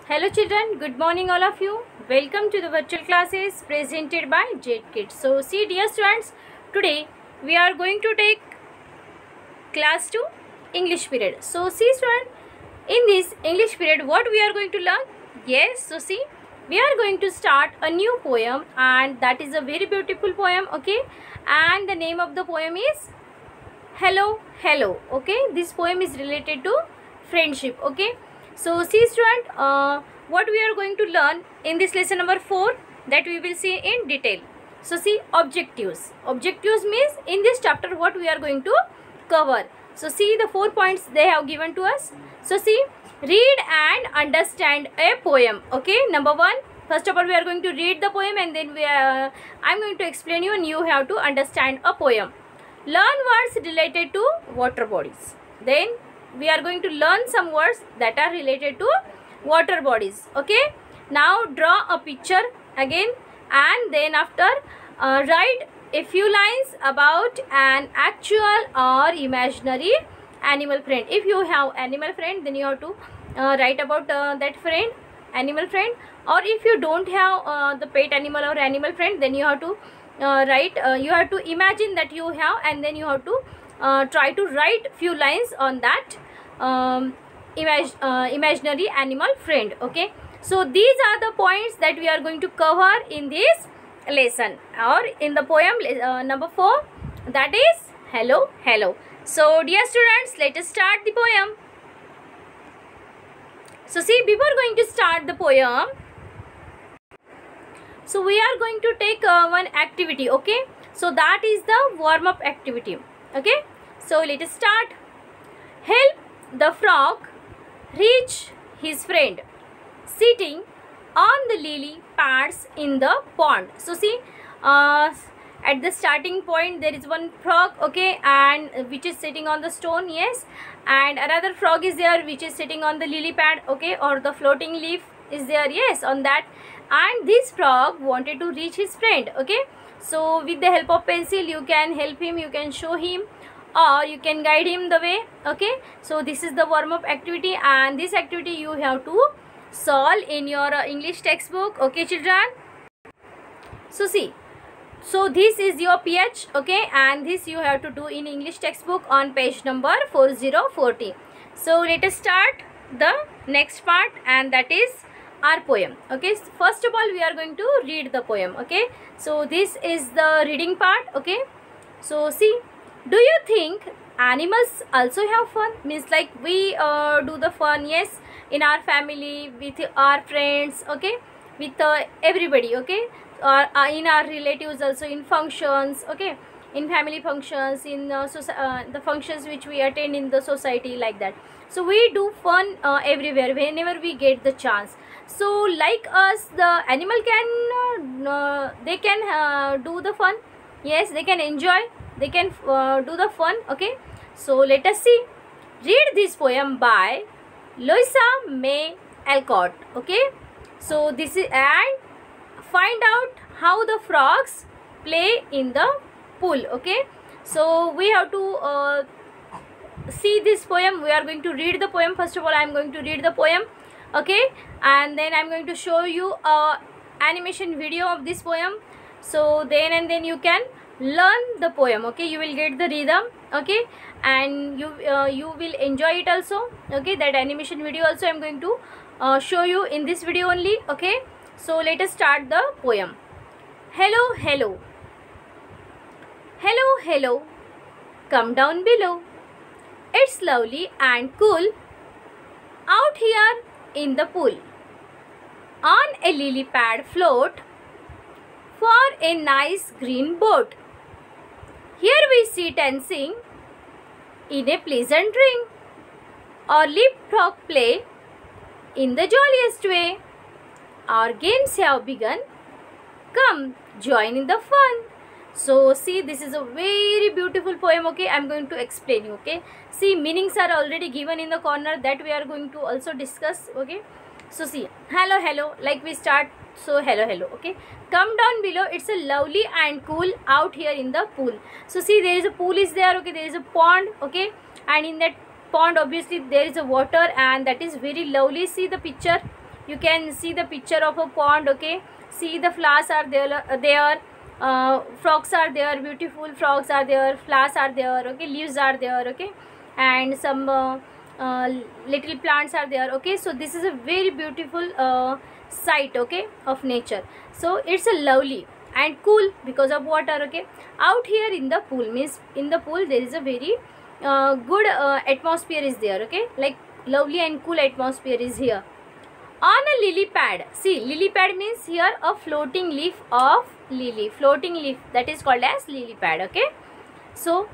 Hello children, good morning all of you. Welcome to the virtual classes presented by Jet Kids. So see dear students, today we are going to take class 2 English period. So see student, in this English period what we are going to learn? Yes, so see, we are going to start a new poem and that is a very beautiful poem, okay? And the name of the poem is Hello, Hello, okay? This poem is related to friendship, okay? So see student, what we are going to learn in this lesson number 4, that we will see in detail. So see, objectives. Objectives means in this chapter what we are going to cover. So see the 4 points they have given to us. So see, read and understand a poem, okay? Number 1, first of all we are going to read the poem and then I am going to explain you and you have to understand a poem. Learn words related to water bodies. Then we are going to learn some words that are related to water bodies, okay? Now draw a picture again and then after write a few lines about an actual or imaginary animal friend. If you have animal friend, then you have to write about that friend, animal friend. Or if you don't have the pet animal or animal friend, then you have to you have to imagine that you have, and then you have to try to write few lines on that imaginary animal friend, okay? So these are the points that we are going to cover in this lesson or in the poem number 4, that is Hello, Hello. So dear students, let us start the poem. So see, before going to start the poem, so we are going to take one activity, okay? So that is the warm-up activity, okay? So let us start. Help the frog reach his friend sitting on the lily pads in the pond. So see, at the starting point there is one frog, okay, and which is sitting on the stone, yes, and another frog is there which is sitting on the lily pad, okay, or the floating leaf is there, yes, on that. And this frog wanted to reach his friend, okay? So with the help of pencil you can help him, you can show him, or you can guide him the way, okay? So this is the warm-up activity and this activity you have to solve in your English textbook, okay children? So see, so this is your PH, okay, and this you have to do in English textbook on page number 4040. So let us start the next part, and that is our poem, okay? So first of all we are going to read the poem, okay? So this is the reading part, okay? So see, do you think animals also have fun? Means like we do the fun, yes, in our family, with our friends, okay, with everybody, okay, or in our relatives also, in functions, okay, in family functions, in the functions which we attend in the society, like that. So we do fun everywhere whenever we get the chance. So like us, the animal can they can do the fun, yes, they can enjoy, they can do the fun, okay? So let us see. Read this poem by Louisa May Alcott, okay? So this is, and find out how the frogs play in the pool, okay? So we have to see this poem. We are going to read the poem. First of all I am going to read the poem, okay, and then I am going to show you a animation video of this poem. So then you can learn the poem, okay? You will get the rhythm, okay, and you will enjoy it also, okay? That animation video also I am going to show you in this video only, okay? So let us start the poem. Hello, hello. Hello, hello. Come down below. It's lovely and cool out here in the pool. On a lily pad float for a nice green boat. Here we sit and sing in a pleasant ring, or leapfrog play in the jolliest way. Our games have begun. Come join in the fun. So see, this is a very beautiful poem, okay? I am going to explain you, okay? See, meanings are already given in the corner that we are going to also discuss, okay? So see, hello, hello, like we start, so hello, hello, okay? Come down below, it's a lovely and cool out here in the pool. So see, there is a pool is there, okay? There is a pond, okay? And in that pond obviously there is a water and that is very lovely. See the picture, you can see the picture of a pond. Okay, see the flowers are there, frogs are there, beautiful frogs are there, flowers are there. Okay, leaves are there. Okay, and some little plants are there. Okay, so this is a very beautiful sight, okay, of nature. So it's a lovely and cool because of water. Okay, out here in the pool means in the pool there is a very good atmosphere is there. Okay, like lovely and cool atmosphere is here. On a lily pad, see, lily pad means here a floating leaf of lily, floating leaf, that is called as lily pad. Okay, so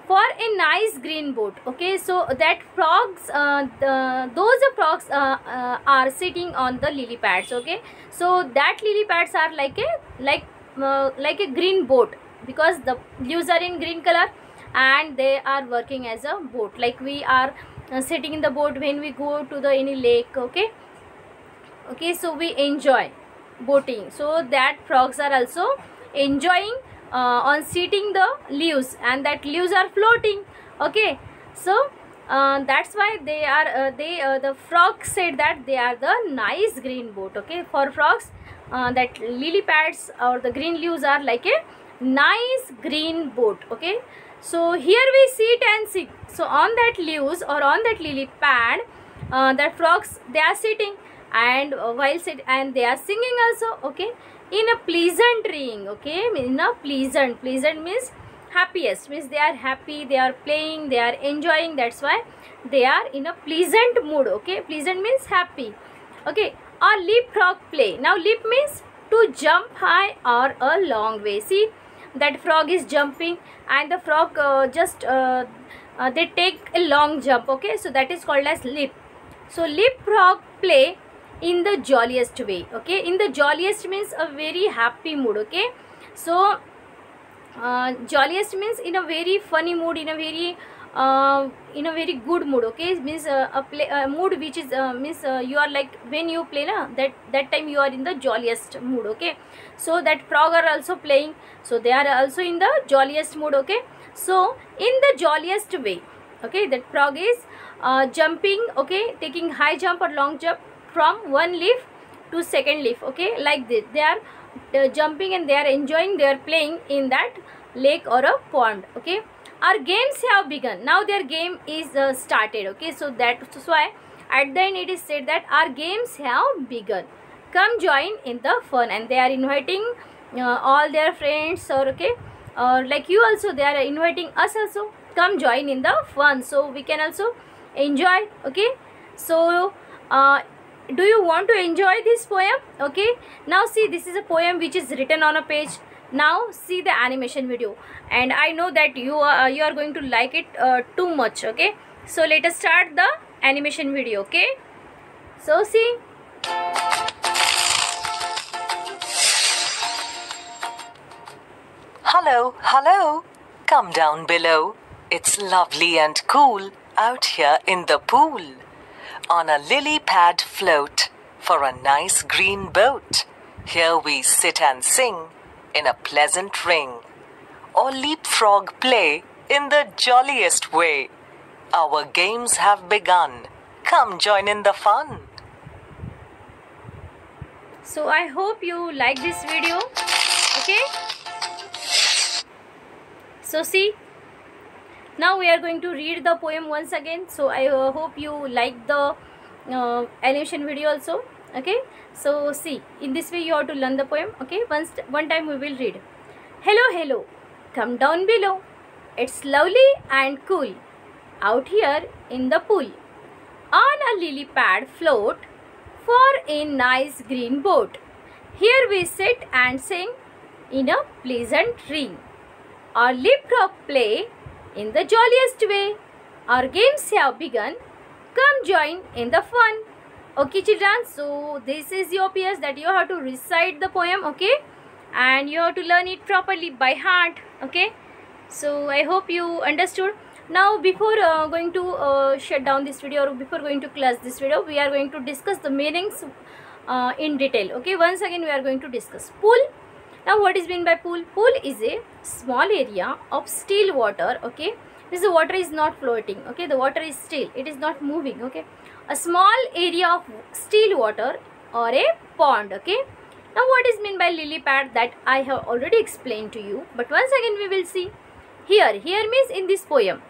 for a nice green boat. Okay, so that frogs, those frogs are sitting on the lily pads. Okay, so that lily pads are like a green boat, because the leaves are in green color and they are working as a boat, like we are sitting in the boat when we go to the any lake. Okay, okay, so we enjoy boating. So that frogs are also enjoying on sitting the leaves, and that leaves are floating. Okay, so that's why they are the frogs said that they are the nice green boat. Okay, for frogs that lily pads or the green leaves are like a nice green boat. Okay, so here we sit and sing. So on that leaves or on that lily pad, that frogs, they are sitting, and while sit and they are singing also. Okay, in a pleasant ring. Okay, in a pleasant means happiest, means they are happy, they are playing, they are enjoying. That's why they are in a pleasant mood. Okay, pleasant means happy. Okay, or leapfrog play. Now leap means to jump high or a long way. See, that frog is jumping, and the frog they take a long jump. Okay, so that is called as leap. So leapfrog play in the jolliest way. Okay, in the jolliest means a very happy mood. Okay, so jolliest means in a very funny mood, in a very good mood. Okay, means a mood which is means you are like when you play na, that time you are in the jolliest mood. Okay, so that frog are also playing, so they are also in the jolliest mood. Okay, so in the jolliest way. Okay, that frog is jumping. Okay, taking high jump or long jump from one leaf to second leaf. Okay, like this they are jumping and they are enjoying, they are playing in that lake or a pond. Okay, our games have begun. Now their game is started. Okay, so that's why at the end it is said that our games have begun, come join in the fun. And they are inviting all their friends, or okay, or like you also, they are inviting us also, come join in the fun, so we can also enjoy. Okay, so do you want to enjoy this poem? Okay, now see, this is a poem which is written on a page. Now see the animation video, and I know that you are going to like it too much. Okay, so let us start the animation video. Okay, so see. Hello, hello, come down below. It's lovely and cool out here in the pool, on a lily pad float for a nice green boat. Here we sit and sing in a pleasant ring, or leapfrog play in the jolliest way. Our games have begun, come join in the fun. So I hope you like this video. Okay, so see, now we are going to read the poem once again. So I hope you like the animation video also. Okay, so see, in this way you have to learn the poem. Okay, one time we will read. Hello, hello, come down below. It's lovely and cool out here in the pool, on a lily pad float for a nice green boat. Here we sit and sing in a pleasant ring, or leapfrog play in the jolliest way. Our games have begun, come join in the fun. Okay children, so this is your PS that you have to recite the poem. Okay, and you have to learn it properly by heart. Okay, so I hope you understood. Now before going to shut down this video, or before going to close this video, we are going to discuss the meanings in detail. Okay, once again we are going to discuss pool. Now what is meant by pool? Pool is a small area of still water. Okay, this the water is not floating. Okay, the water is still, it is not moving. Okay, a small area of still water or a pond. Okay. Now what is meant by lily pad, that I have already explained to you, but once again we will see. Here means in this poem.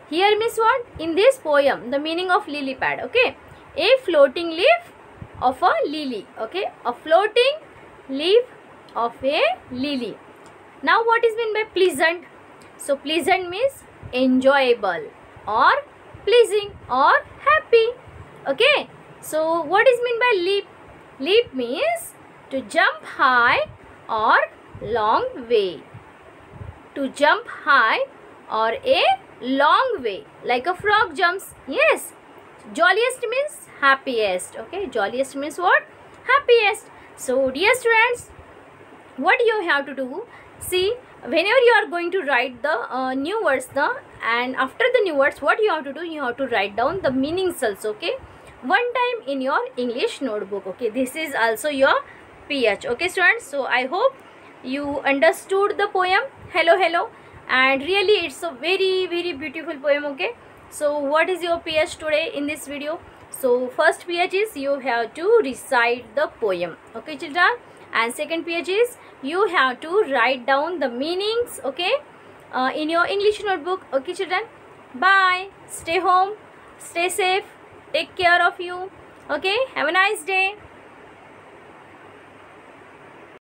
Here means what? In this poem, the meaning of lily pad. Okay. A floating leaf of a lily. Okay. A floating leaf of a lily. Now what is meant by pleasant? So pleasant means enjoyable or pleasing or happy. Okay. So what is meant by leap? Leap means to jump high or long way. To jump high or a long way, like a frog jumps. Yes. Jolliest means happiest. Okay. Jolliest means what? Happiest. So dear students, what you have to do, see, whenever you are going to write the new words, and after the new words, what you have to do, you have to write down the meanings also. Okay. One time in your English notebook. Okay. This is also your PH. Okay students. So I hope you understood the poem Hello Hello, and really it's a very beautiful poem. Okay. So what is your PH today in this video? So first PH is you have to recite the poem. Okay children. And second PH is you have to write down the meanings. Okay. In your English notebook. Okay children. Bye. Stay home. Stay safe. Take care of you. Okay. Have a nice day.